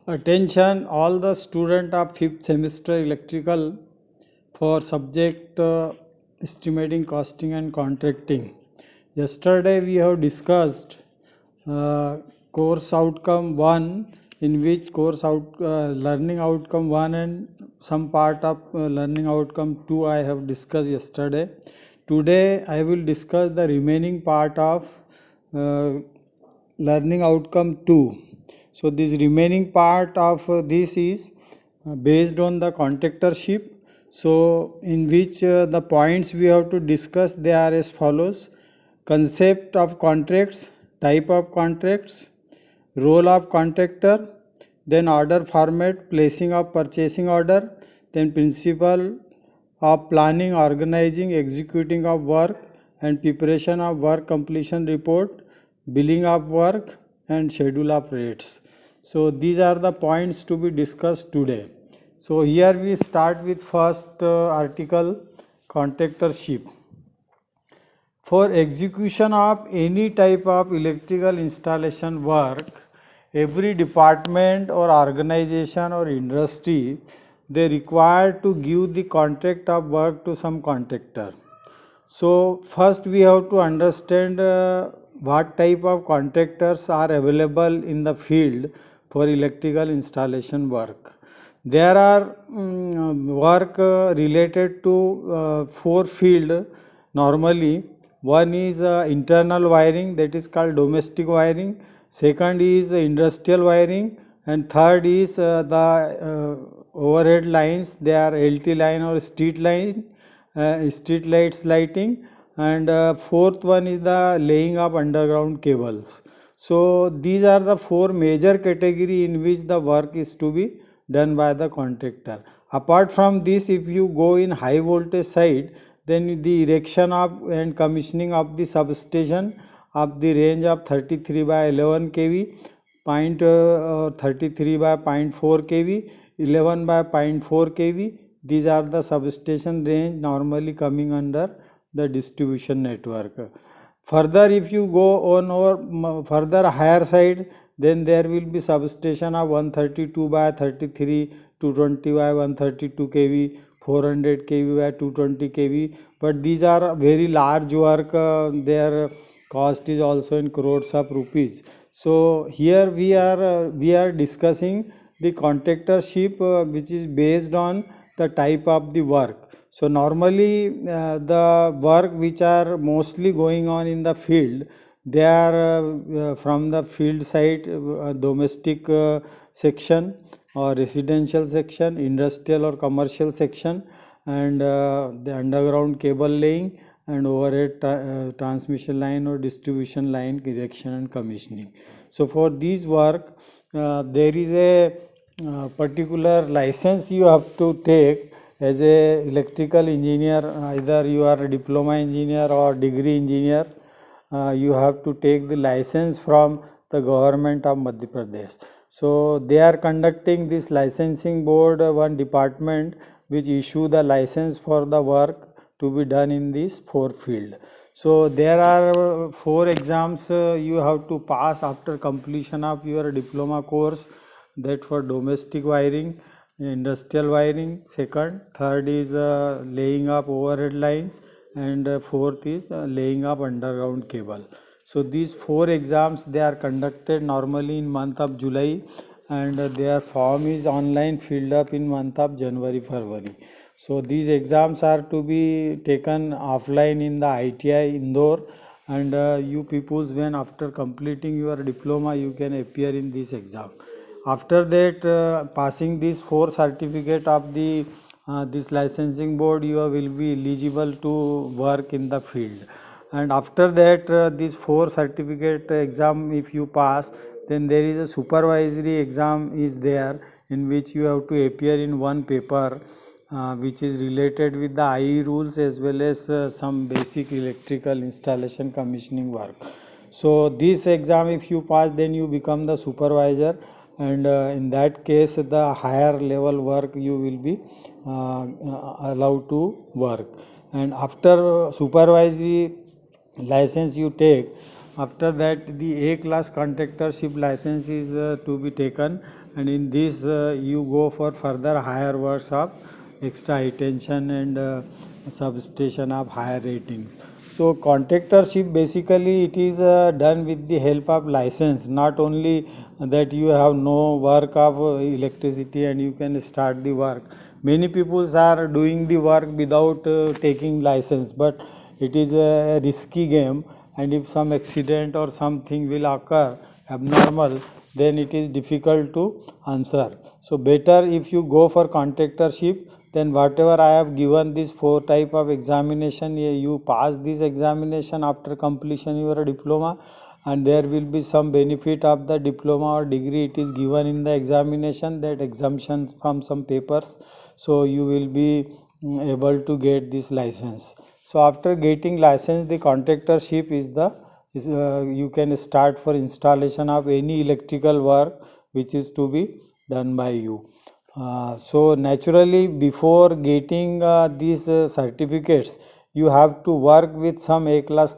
Attention all the student of 5th semester electrical for subject estimating, costing and contracting. Yesterday we have discussed course outcome 1, in which learning outcome 1 and some part of learning outcome 2 I have discussed yesterday. Today I will discuss the remaining part of learning outcome 2. So this remaining part of this is based on the contractorship. So in which the points we have to discuss, they are as follows: concept of contracts, type of contracts, role of contractor, then order format, placing of purchasing order, then principle of planning, organizing, executing of work and preparation of work completion report, billing of work and schedule of rates. So these are the points to be discussed today. So here we start with first article, contractorship. For execution of any type of electrical installation work, every department or organization or industry, they require to give the contract of work to some contractor. So first we have to understand what type of contractors are available in the field for electrical installation work. There are work related to 4 field normally. One is internal wiring, that is called domestic wiring. Second is industrial wiring, and third is the overhead lines, they are LT line or street line, street lights lighting, and fourth one is the laying of underground cables. So these are the 4 major category in which the work is to be done by the contractor. Apart from this, if you go in high voltage side, then the erection of and commissioning of the substation of the range of 33 by 11 kV, 33 by 0.4 kV, 11 by 0.4 kV. These are the substation range normally coming under the distribution network. Further, if you go on or further higher side, then there will be substation of 132 by 33, 220 by 132 kV, 400 kV by 220 kV. But these are very large work, their cost is also in crores of rupees. So here we are discussing the contractorship, which is based on the type of the work. So normally the work which are mostly going on in the field, they are from the field side, domestic section or residential section, industrial or commercial section, and the underground cable laying and overhead transmission line or distribution line erection and commissioning. So for these work, there is a particular license you have to take as a electrical engineer. Either you are a diploma engineer or degree engineer, you have to take the license from the government of Madhya Pradesh. So they are conducting this licensing board, one department which issue the license for the work to be done in this 4 field. So there are 4 exams you have to pass after completion of your diploma course, that for domestic wiring, industrial wiring, second, third is laying up overhead lines, and fourth is laying up underground cable. So these 4 exams, they are conducted normally in month of July, and their form is online filled up in month of January, February. So these exams are to be taken offline in the ITI Indore, and you peoples, when after completing your diploma, you can appear in this exam. After that, passing these 4 certificate of the this licensing board, you will be eligible to work in the field. And after that, this 4 certificate exam if you pass, then there is a supervisory exam is there, in which you have to appear in one paper which is related with the IE rules as well as some basic electrical installation commissioning work. So this exam if you pass, then you become the supervisor, and in that case the higher level work you will be allowed to work. And after supervisory license you take, After that, the A class contractorship license is to be taken, and in this you go for further higher works of extra high tension and substation of higher ratings. So contractorship basically it is done with the help of license, not only that you have no work of electricity and you can start the work. Many people are doing the work without taking license, but it is a risky game, and if some accident or something will occur abnormal, then it is difficult to answer. So better if you go for contractorship, then whatever I have given this 4 type of examination, you pass this examination after completion your diploma, and there will be some benefit of the diploma or degree it is given in the examination, that exemptions from some papers, so you will be able to get this license. So after getting license, the contractorship you can start for installation of any electrical work which is to be done by you. So naturally, before getting these certificates, you have to work with some A class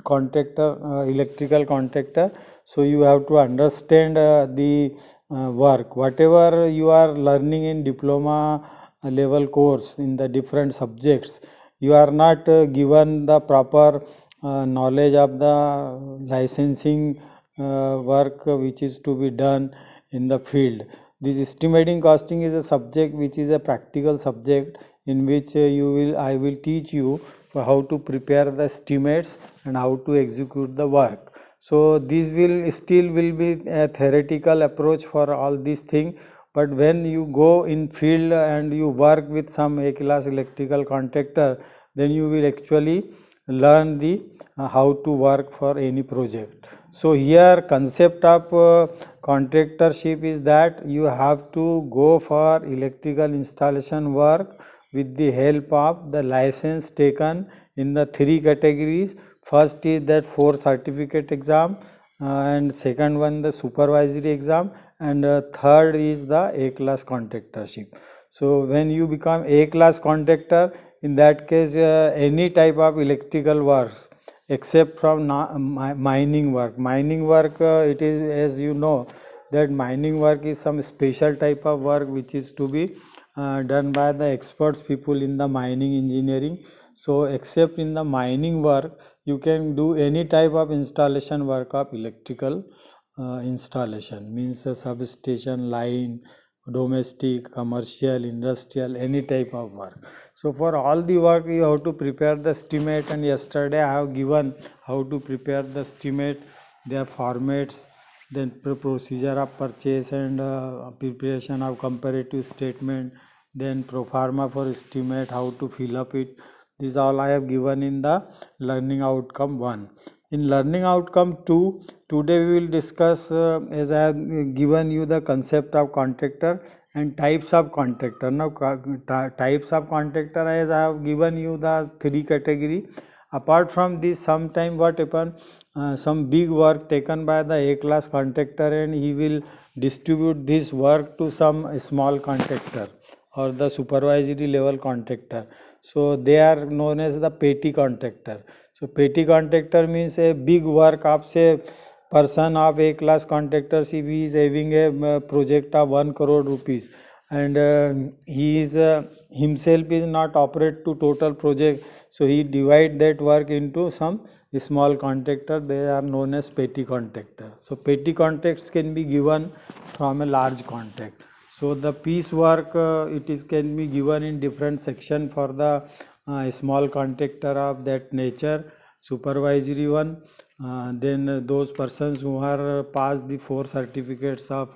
contractor, electrical contractor. So you have to understand the work. Whatever you are learning in diploma level course in the different subjects, you are not given the proper knowledge of the licensing work which is to be done in the field. This estimating costing is a subject which is a practical subject, in which I will teach you how to prepare the estimates and how to execute the work. So this will be a theoretical approach for all these things, but when you go in field and you work with some A class electrical contractor, then you will actually learn the how to work for any project. So here concept of contractorship is that you have to go for electrical installation work with the help of the license taken in the 3 categories. First is that 4 certificate exam, and second one the supervisory exam, and third is the A class contractorship. So when you become A class contractor, in that case any type of electrical works except from mining work. Mining work, it is, as you know, that mining work is some special type of work which is to be done by the experts people in the mining engineering. So except in the mining work, you can do any type of installation work of electrical installation, means a substation, line, domestic, commercial, industrial, any type of work. So for all the work you have to prepare the estimate, and yesterday I have given how to prepare the estimate, their formats, then procedure of purchase and preparation of comparative statement, then pro forma for estimate, how to fill up it. This all I have given in the learning outcome 1. In learning outcome 2, today we will discuss as I have given you the concept of contractor and types of contractor. Now types of contractor, as I have given you the 3 category. Apart from this, sometime what happen, some big work taken by the A class contractor, and he will distribute this work to some small contractor or the supervisory level contractor. So they are known as the petty contractor. So petty contractor means a big work of, say, person of A class contractors, if he is having a project of 1 crore rupees, and he is himself is not operate to total project, so he divide that work into some small contractor, they are known as petty contractor. So petty contracts can be given from a large contract. So the piece work it is can be given in different section for the small contractor of that nature, supervisory one, then those persons who are passed the 4 certificates of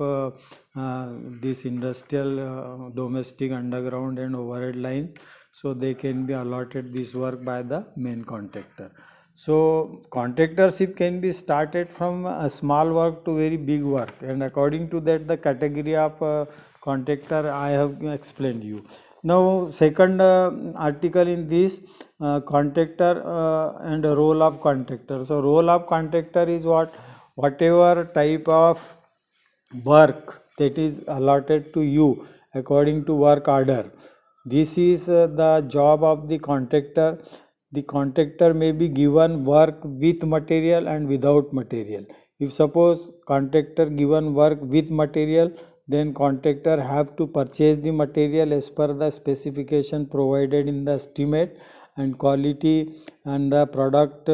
this industrial, domestic, underground and overhead lines, so they can be allotted this work by the main contractor. So contractorship can be started from a small work to very big work, and according to that the category of contractor I have explained you. Now second article in this contractor and role of contractor. So role of contractor is whatever type of work that is allotted to you according to work order. This is the job of the contractor. the contractor may be given work with material and without material. If suppose contractor given work with material, then contractor have to purchase the material as per the specification provided in the estimate, and quality and the product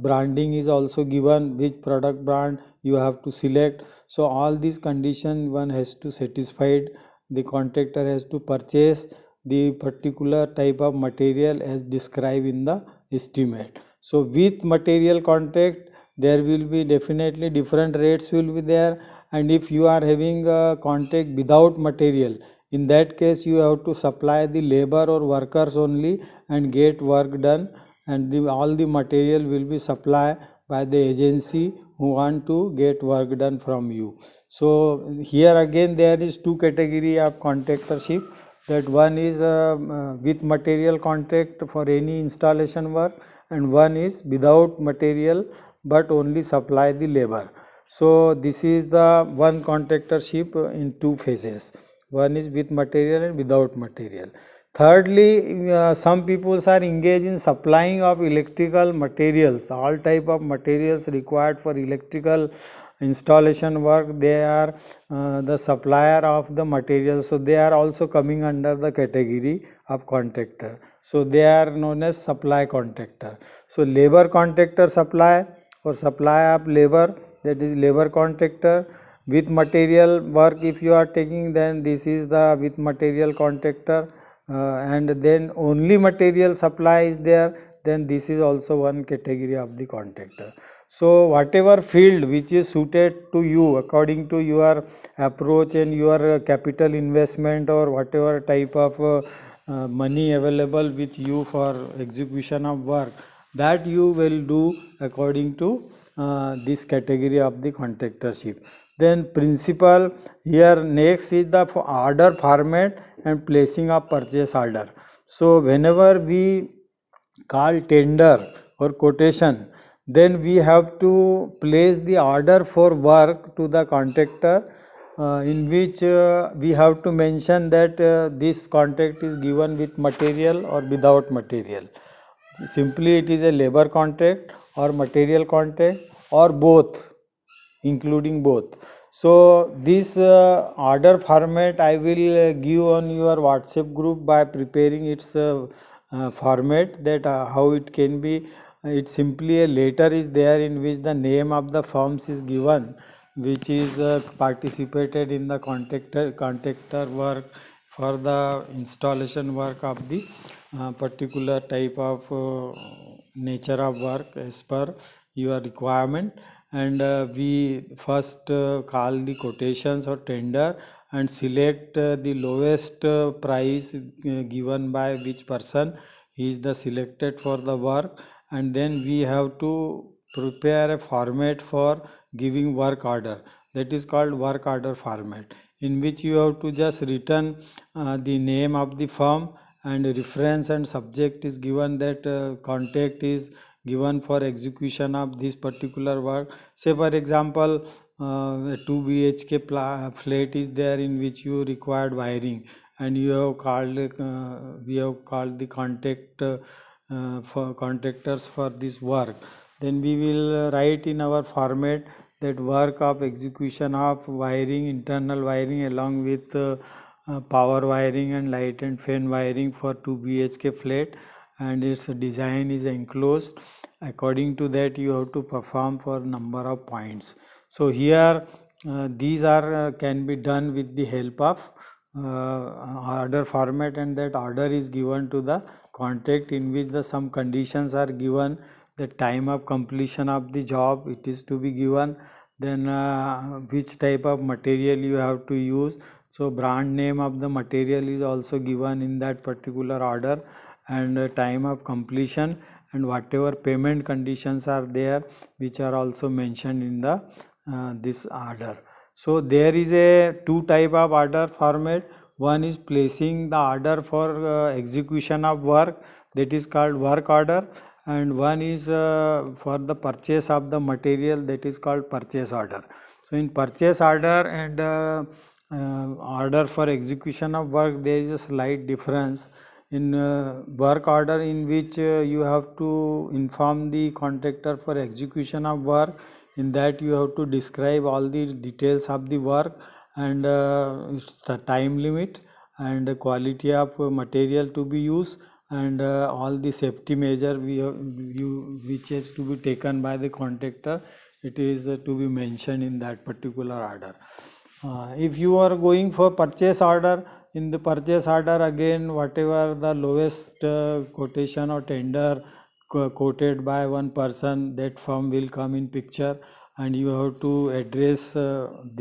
branding is also given, which product brand you have to select. So all these conditions one has to satisfied. The contractor has to purchase the particular type of material as described in the estimate. So with material contract there will be definitely different rates will be there, and if you are having a contract without material, in that case you have to supply the labor or workers only and get work done, and all the material will be supplied by the agency who want to get work done from you. So here again there is two category of contractorship, that one is with material contract for any installation work, and one is without material but only supply the labor. So this is the one contractorship in two phases. One is with material and without material. Thirdly, some people are engaged in supplying of electrical materials, all type of materials required for electrical installation work. They are the supplier of the material, so they are also coming under the category of contractor. So they are known as supply contractor. So labor contractor supply or supply of labor, that is labor contractor. With material work if you are taking, then this is the with material contractor, and then only material supply is there, then this is also one category of the contractor. So whatever field which is suited to you according to your approach and your capital investment, or whatever type of money available with you for execution of work, that you will do according to this category of the contractorship. Then principle, here next is the order format and placing of purchase order. So whenever we call tender or quotation, then we have to place the order for work to the contractor, in which we have to mention that this contract is given with material or without material. Simply it is a labor contract or material contract or both, including both. So this order format I will give on your WhatsApp group by preparing its format, that how it can be. It simply a letter is there in which the name of the firms is given, which is participated in the contractor work for the installation work of the particular type of nature of work as per your requirement. And we first call the quotations or tender and select the lowest price given by which person is the selected for the work, and then we have to prepare a format for giving work order, that is called work order format, in which you have to just written the name of the firm, and reference and subject is given, that contact is given for execution of this particular work. Say for example, a 2 BHK flat is there in which you required wiring, and you have called we have called the contact for contractors for this work. Then we will write in our format that work of execution of wiring, internal wiring along with power wiring and light and fan wiring for 2 BHK flat, and its design is enclosed. According to that you have to perform for number of points. So here these are can be done with the help of order format, and that order is given to the contract, in which the some conditions are given. The time of completion of the job it is to be given, then which type of material you have to use. So brand name of the material is also given in that particular order, and time of completion, and whatever payment conditions are there, which are also mentioned in the this order. So there is a two type of order format. One is placing the order for execution of work, that is called work order, and one is for the purchase of the material, that is called purchase order. So in purchase order and order for execution of work, there is a slight difference. in work order, in which you have to inform the contractor for execution of work. In that you have to describe all the details of the work and its the time limit and the quality of material to be used, and all the safety measure which has to be taken by the contractor. It is to be mentioned in that particular order. If you are going for purchase order, in the purchase order again, whatever the lowest quotation or tender quoted by one person, that firm will come in picture, and you have to address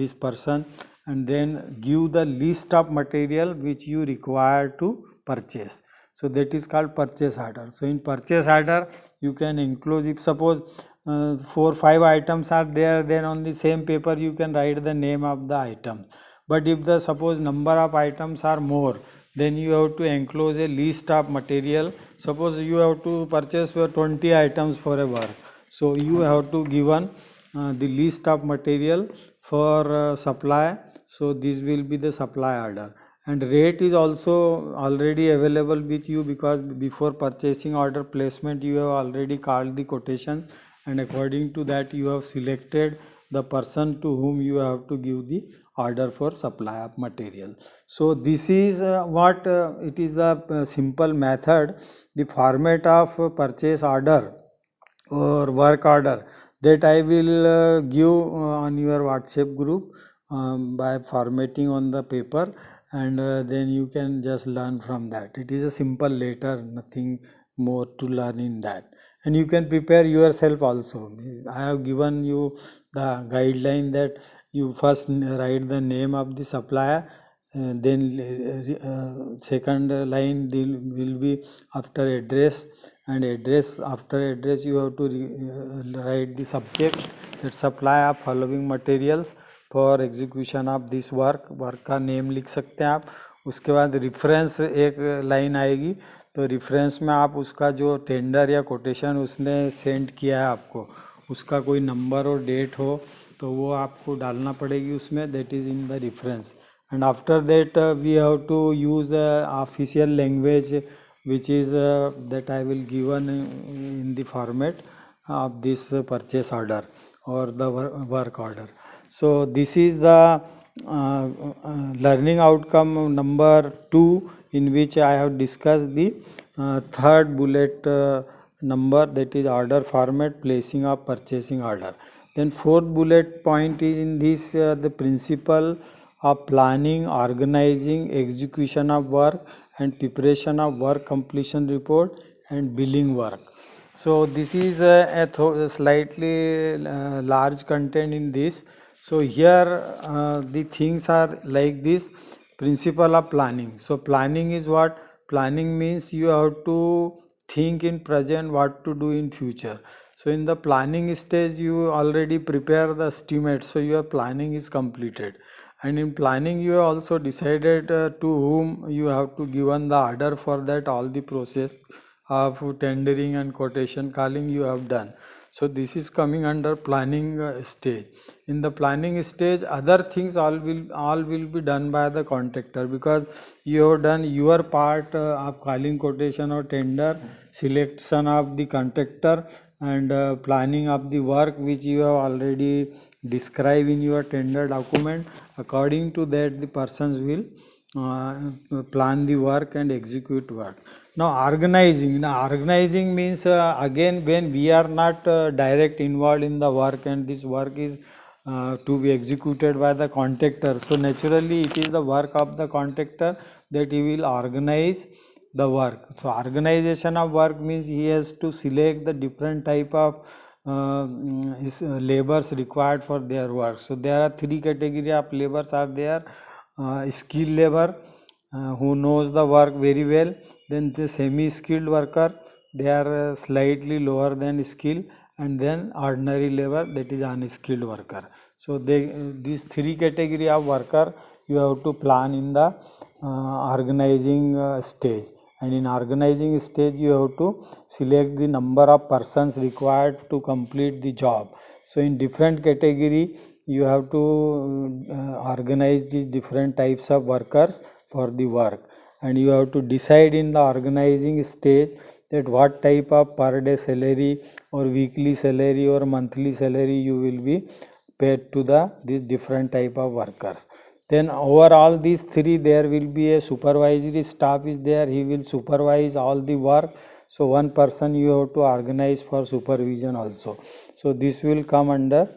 this person and then give the list of material which you require to purchase. So that is called purchase order. So in purchase order you can enclose, if suppose 4-5 items are there, then on the same paper you can write the name of the item. But if the suppose number of items are more, then you have to enclose a list of material. Suppose you have to purchase for 20 items for a work, so you have to given the list of material for supply. So this will be the supply order, and rate is also already available with you, because before purchasing order placement you have already called the quotation, and according to that you have selected the person to whom you have to give the order for supply of material. So this is what it is the simple method, the format of purchase order or work order, that I will give on your WhatsApp group by formatting on the paper, and then you can just learn from that. It is a simple letter, nothing more to learn in that, and you can prepare yourself also. I have given you the guideline that you first write the name of the supplier, then second line will be after address, and address, after address you have to write the subject, that supply of following materials for execution of this work. Work का name लिख सकते हैं आप. उसके बाद reference एक line आएगी, तो रेफरेंस में आप उसका जो टेंडर या कोटेशन उसने सेंड किया है आपको, उसका कोई नंबर और डेट हो तो वो आपको डालना पड़ेगी उसमें, that is in the reference. And after that we have to use official language, which is that I will given in the format of this purchase order or the work order. So this is the learning outcome number 2, in which I have discussed the third bullet number, that is order format, placing of purchasing order. Then fourth bullet point is in this the principle of planning, organizing, execution of work, and preparation of work completion report and billing work. So this is a slightly large content in this. So here the things are like this: principle of planning. So planning is what? Planning means you have to think in present what to do in future. So in the planning stage you already prepare the estimate, so your planning is completed. And in planning you have also decided to whom you have to given the order for that, all the process of tendering and quotation calling you have done. So this is coming under planning stage. In the planning stage other things all will be done by the contractor, because you have done your part of calling quotation or tender, selection of the contractor, and planning of the work which you have already described in your tender document. According to that the persons will plan the work and execute work. Now organizing means again, when we are not direct involved in the work and this work is to be executed by the contractor, so naturally it is the work of the contractor that he will organize the work. So organization of work means he has to select the different type of labors required for their work. So there are 3 category of labors are there: skilled labor, who knows the work very well, then the semi-skilled worker, they are slightly lower than skill, and then ordinary labor, that is unskilled worker. So these 3 category of worker you have to plan in the organizing stage. And in organizing stage you have to select the number of persons required to complete the job. So in different category you have to organize the different types of workers for the work. and you have to decide in the organizing stage that what type of per day salary or weekly salary or monthly salary you will be paid to these different type of workers. Then overall these three, there will be a supervisory staff is there, he will supervise all the work. So one person you have to organize for supervision also. So this will come under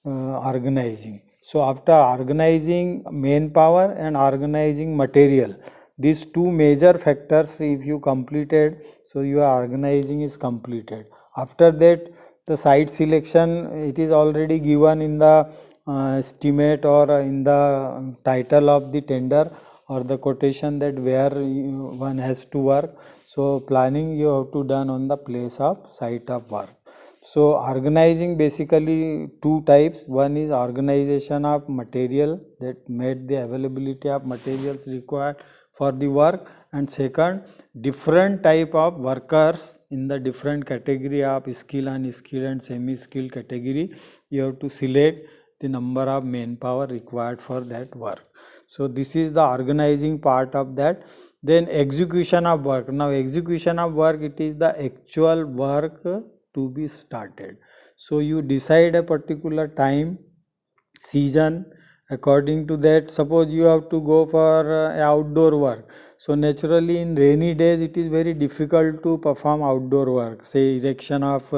organizing. So after organizing manpower and organizing material, these two major factors if you completed, so your organizing is completed. After that, the site selection, it is already given in the estimate or in the title of the tender or the quotation that where one has to work. So planning you have to done on the place of site of work. So organizing basically two types. One is organization of material, that made the availability of materials required for the work, and second, different type of workers in the different category of skill, unskilled and semi-skilled category. You have to select the number of manpower required for that work. So this is the organizing part of that. Then execution of work. Now execution of work, it is the actual work to be started. So you decide a particular time, season, according to that. Suppose you have to go for outdoor work, so naturally in rainy days it is very difficult to perform outdoor work, say erection of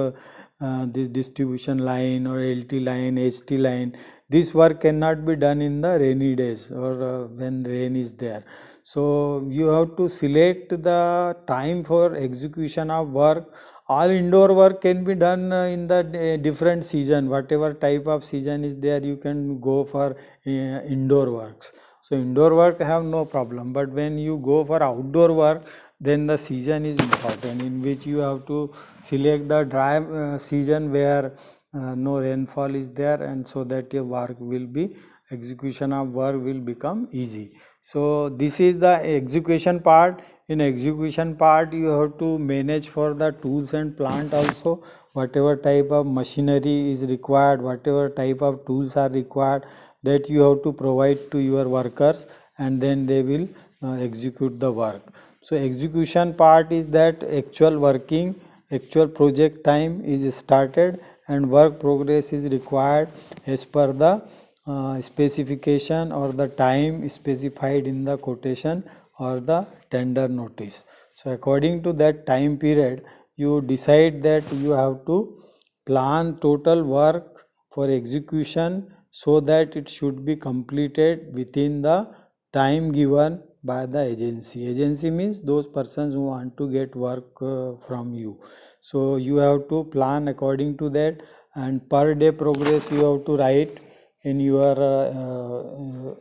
this distribution line or LT line, HT line. This work cannot be done in the rainy days or when rain is there. So you have to select the time for execution of work. All indoor work can be done in the different season, whatever type of season is there, you can go for indoor works. So indoor work have no problem, but when you go for outdoor work, then the season is important, in which you have to select the dry season where no rainfall is there, and so that your work will be, execution of work will become easy. So this is the execution part. In execution part, you have to manage for the tools and plant also, whatever type of machinery is required, whatever type of tools are required, that you have to provide to your workers, and then they will execute the work. So execution part is that actual working, actual project time is started and work progress is required as per the specification or the time specified in the quotation or the tender notice. So according to that time period, you decide that you have to plan total work for execution, so that it should be completed within the time given by the agency. Agency means those persons who want to get work from you. So you have to plan according to that, and per day progress you have to write in your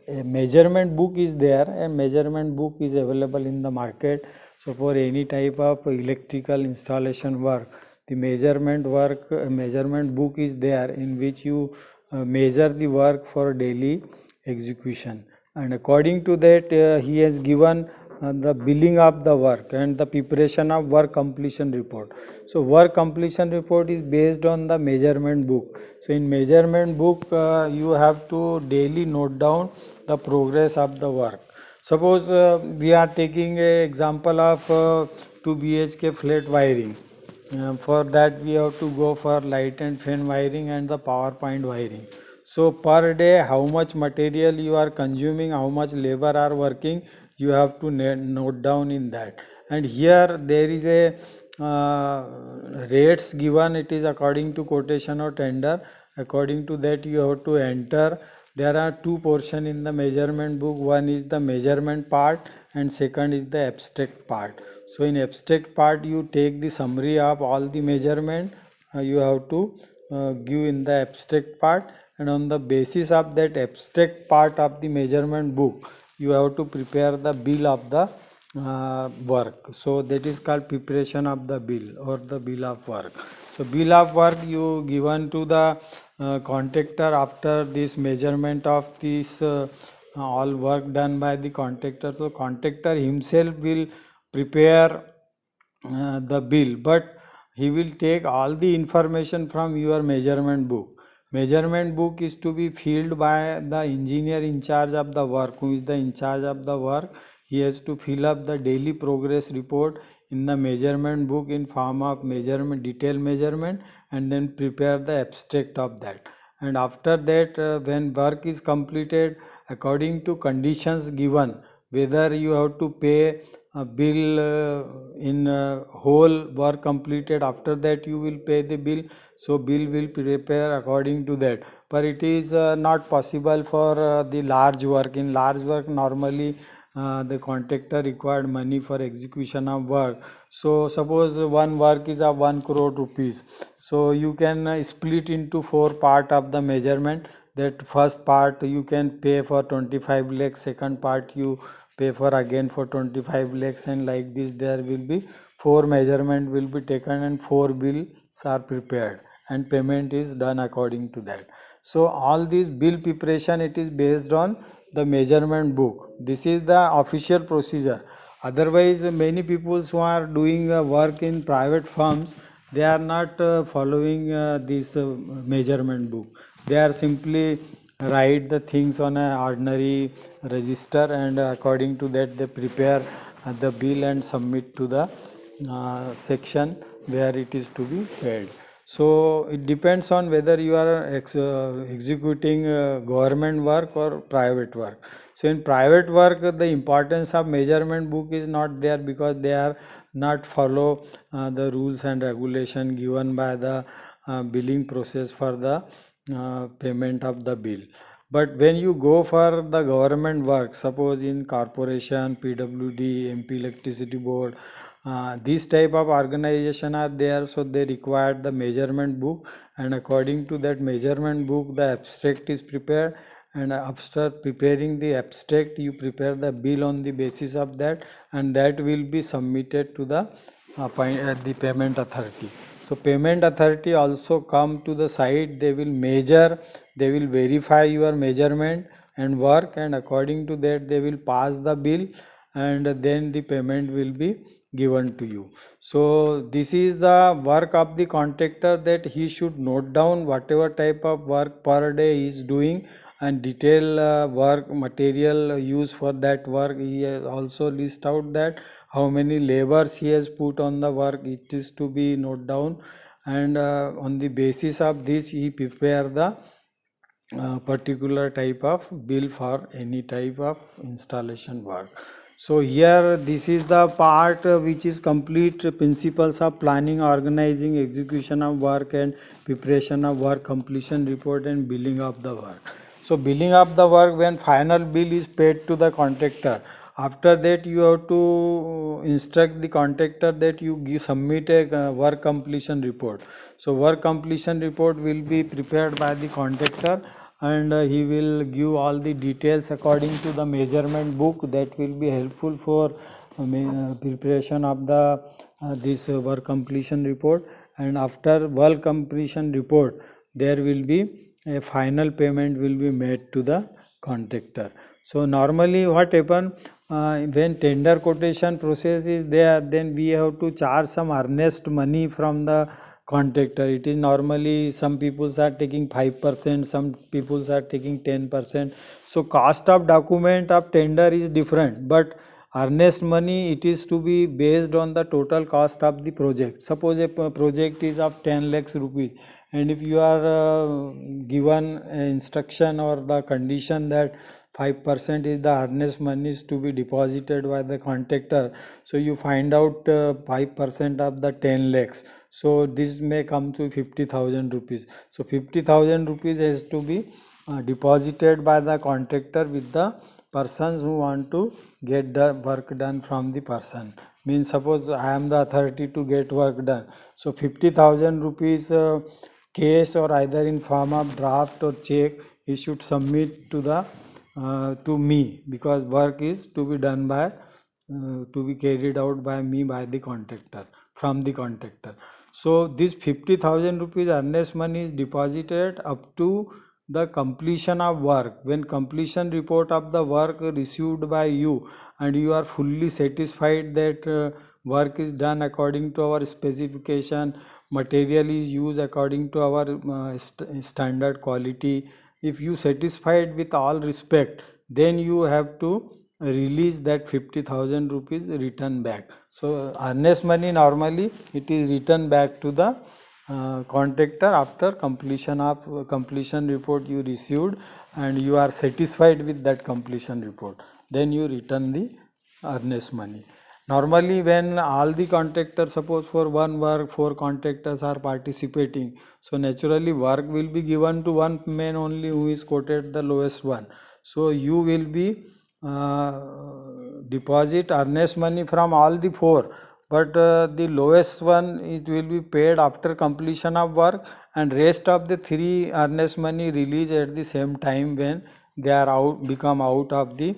a measurement book is there. A measurement book is available in the market. So for any type of electrical installation work, the measurement book is there, in which you measure the work for daily execution, and according to that he has given the billing of the work and the preparation of work completion report. So work completion report is based on the measurement book. So in measurement book you have to daily note down the progress of the work. Suppose we are taking a example of 2 BHK flat wiring. For that we have to go for light and fan wiring and the power point wiring. So per day how much material you are consuming, how much labor are working, you have to note down in that. And here there is a rates given, it is according to quotation or tender. According to that you have to enter. There are two portions in the measurement book. One is the measurement part and second is the abstract part. So in abstract part you take the summary of all the measurement you have to give in the abstract part, and on the basis of that abstract part of the measurement book you have to prepare the bill of the work. So that is called preparation of the bill or the bill of work. So bill of work you given to the contractor after this measurement of this all work done by the contractor. So contractor himself will prepare the bill, but he will take all the information from your measurement book. Measurement book is to be filled by the engineer in charge of the work, who is the in charge of the work. he has to fill up the daily progress report in the measurement book in form of measurement, detailed measurement, and then prepare the abstract of that. And after that, when work is completed according to conditions given, whether you have to pay a bill in whole work completed, after that you will pay the bill, so bill will prepare according to that. But it is not possible for the large work. In large work, normally the contractor required money for execution of work. So suppose one work is of 1 crore rupees, so you can split into 4 part of the measurement. That first part you can pay for 25 lakhs, second part you pay for again for 25 lakhs, and like this there will be 4 measurement will be taken and 4 bills are prepared, and payment is done according to that. So all this bill preparation, it is based on the measurement book. This is the official procedure. Otherwise, many people who are doing work in private firms, they are not following this measurement book. They are simply write the things on a ordinary register, and according to that they prepare the bill and submit to the section where it is to be paid. So it depends on whether you are executing government work or private work. So in private work, the importance of measurement book is not there, because they are not follow the rules and regulation given by the billing process for the payment of the bill. But when you go for the government work, suppose in corporation, PWD, MP Electricity Board, these type of organization are there, so they require the measurement book, and according to that measurement book the abstract is prepared, and after preparing the abstract you prepare the bill on the basis of that, and that will be submitted to the the payment authority. So payment authority also come to the site, they will measure, they will verify your measurement and work, and according to that they will pass the bill, and then the payment will be given to you. So this is the work of the contractor, that he should note down whatever type of work per day he is doing, and detail work material used for that work. He has also list out that how many labors he has put on the work, it is to be note down, and on the basis of this he prepare the particular type of bill for any type of installation work. So here this is the part which is complete principles of planning, organizing, execution of work, and preparation of work completion report, and billing of the work. So billing of the work, when final bill is paid to the contractor, after that you have to instruct the contractor that you submit a work completion report. So work completion report will be prepared by the contractor, and he will give all the details according to the measurement book, that will be helpful for preparation of the this work completion report. And after work completion report, there will be a final payment will be made to the contractor. So normally what happen, when tender quotation process is there, then we have to charge some earnest money from the contractor. It is normally some people are taking 5%, some people are taking 10%. So cost of document of tender is different, but earnest money, it is to be based on the total cost of the project. Suppose a project is of 10 lakhs rupees, and if you are given instruction or the condition that 5% is the earnest money is to be deposited by the contractor, so you find out 5% of the 10 lakhs, so this may come to 50,000 rupees. So 50,000 rupees has to be deposited by the contractor with the persons who want to get the work done from the person. Means suppose I am the authority to get work done, so 50,000 rupees case, or either in form of draft or check, he should submit to the to me, because work is to be done by to be carried out by me, by the contractor, from the contractor. So this 50,000 rupees earnest money is deposited up to the completion of work. When completion report of the work received by you, and you are fully satisfied that work is done according to our specification, material is used according to our standard quality, if you satisfied with all respect, then you have to release that 50,000 rupees return back. So earnest money normally it is returned back to the contractor after completion report you received and you are satisfied with that completion report, then you return the earnest money. Normally when all the contractors, suppose for one work 4 contractors are participating, so naturally work will be given to one man only who is quoted the lowest one. So you will be deposit earnest money from all the 4, but the lowest one it will be paid after completion of work, and rest of the 3 earnest money release at the same time when they are become out of the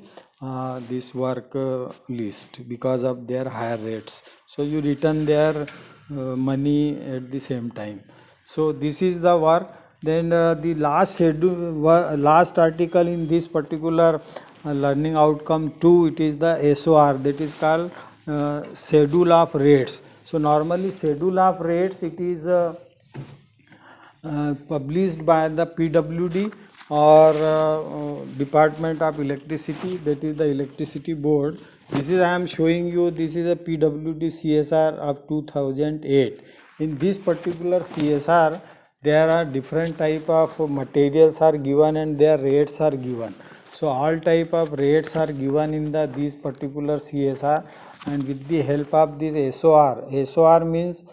this work list because of their higher rates. So you return their money at the same time. So this is the work. Then the last schedule, last article in this particular learning outcome 2, it is the SOR, that is called schedule of rates. So normally schedule of rates it is published by the PWD or Department of Electricity, that is the Electricity Board. This is I am showing you, this is a PWD CSR of 2008. In this particular CSR there are different type of materials are given and their rates are given. So all type of rates are given in the this particular CSR, and with the help of this SOR means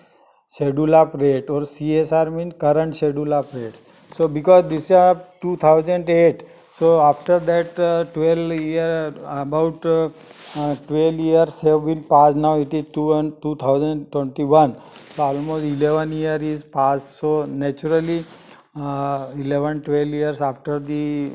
schedule of rate, or CSR means current schedule of rates. So because this is 2008, so after that 12 year about 12 years have been passed. Now it is 2021, so almost 11 year is passed. So naturally 11-12 years after the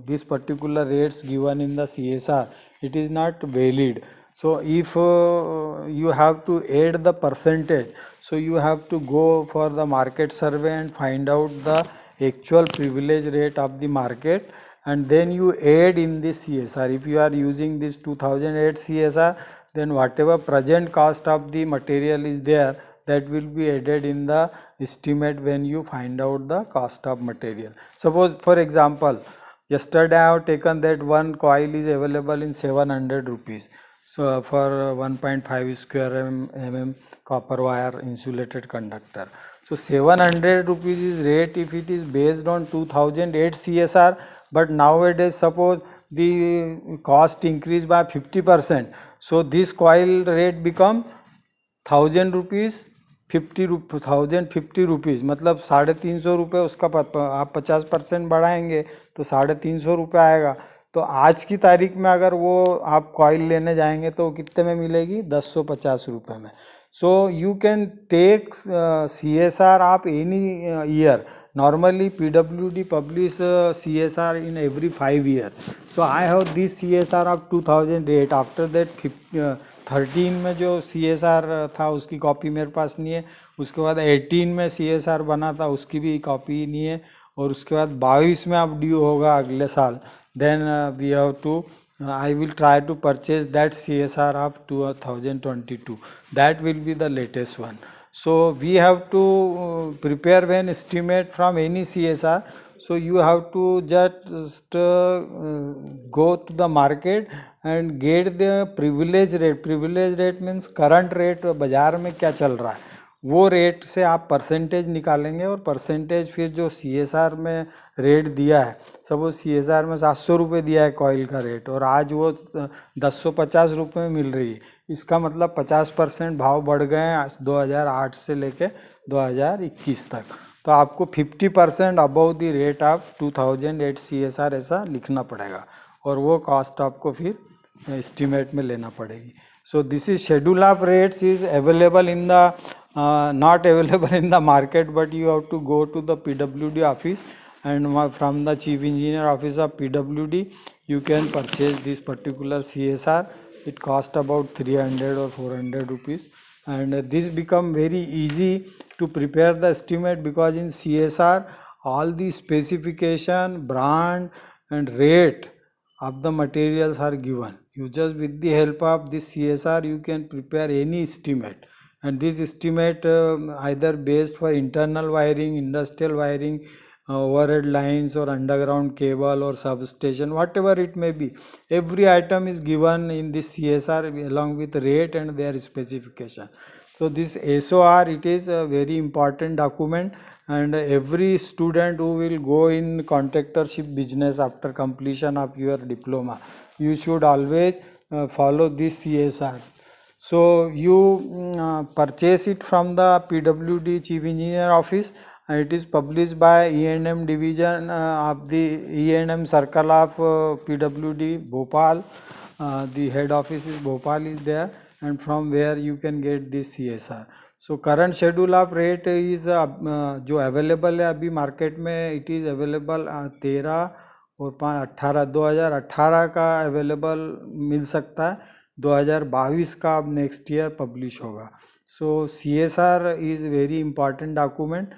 this particular rates given in the CSR, it is not valid. So if you have to add the percentage, so you have to go for the market survey and find out the actual privilege rate of the market, and then you add in this CSR. If you are using this 2008 CSR, then whatever present cost of the material is there, that will be added in the estimate when you find out the cost of material. Suppose for example, yesterday I have taken that one coil is available in 700 rupees. So for 1.5 square mm copper wire insulated conductor. So 700 rupees is rate if it is based on 2008 CSR, but nowadays suppose the cost increased by 50%. So this coil rate become 1000 rupees 50 rupees, मतलब 350 रुपये उसका आप 50% बढ़ाएंगे तो 350 रुपये आएगा. तो आज की तारीख में अगर वो आप कॉइल लेने जाएंगे तो कितने में मिलेगी, 1050 रुपये में. So you can take CSR of any year. Normally PWD publish CSR in every 5 years. So I have this CSR of 2008. After that 13 में जो CSR था उसकी कॉपी मेरे पास नहीं है. उसके बाद 18 में CSR बना था उसकी भी कॉपी नहीं है. और उसके बाद 22 में अब ड्यू होगा अगले साल. Then we have to I will try to purchase that CSR of 2022. That will be the latest one. So we have to prepare when estimate from any CSR. So you have to just go to the market and get the privilege rate. Privilege rate means current rate बाजार में क्या चल रहा है, वो rate से आप percentage निकालेंगे. और परसेंटेज फिर जो CSR में रेट दिया है, सपोज CSR में 700 रुपये दिया है कॉइल का रेट और आज वो 1050 रुपये में मिल रही है. इसका मतलब 50% भाव बढ़ गए हैं 2008 से लेके 2021 तक. तो आपको 50% above the rate of 2008 CSR ऐसा लिखना पड़ेगा और वो कॉस्ट आपको फिर एस्टिमेट में लेना पड़ेगी. So this is schedule of rates is available in the not available in the market, but you have to go to the PWD office, and from the chief engineer office of PWD you can purchase this particular CSR. It cost about 300 or 400 rupees, and this become very easy to prepare the estimate because in CSR all the specification, brand and rate of the materials are given. You just with the help of this CSR you can prepare any estimate, and this estimate either based for internal wiring, industrial wiring, overhead lines or underground cable or substation, whatever it may be. Every item is given in this CSR along with rate and their specification. So this SOR, it is a very important document, and every student who will go in contractorship business after completion of your diploma, you should always follow this CSR. So you purchase it from the PWD Chief Engineer Office, and it is published by E&M division of the E&M Circle of PWD Bhopal. The head office is Bhopal is there, and from where you can get this CSR. So current schedule of rate is जो available है अभी market में, it is available 13 और 5 2018 का available मिल सकता है, 2022 का अब नेक्स्ट ईयर पब्लिश होगा. सो CSR is very important document.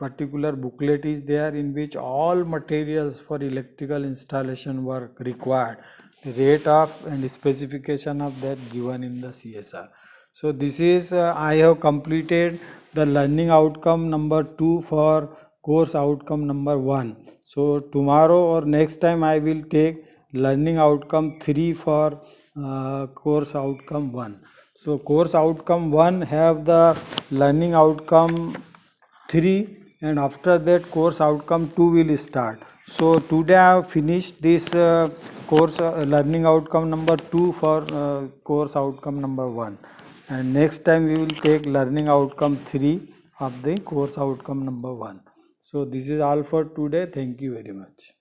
Particular booklet is there in which all materials for electrical installation work required, the rate of and specification of that given in the CSR. So this is I have completed the learning outcome number 2 for course outcome number 1. So tomorrow or next time I will take learning outcome 3 for course outcome 1. So course outcome 1 have the learning outcome 3, and after that course outcome 2 will start. So today I have finished this course learning outcome number 2 for course outcome number 1, and next time we will take learning outcome 3 of the course outcome number 1. So this is all for today. Thank you very much.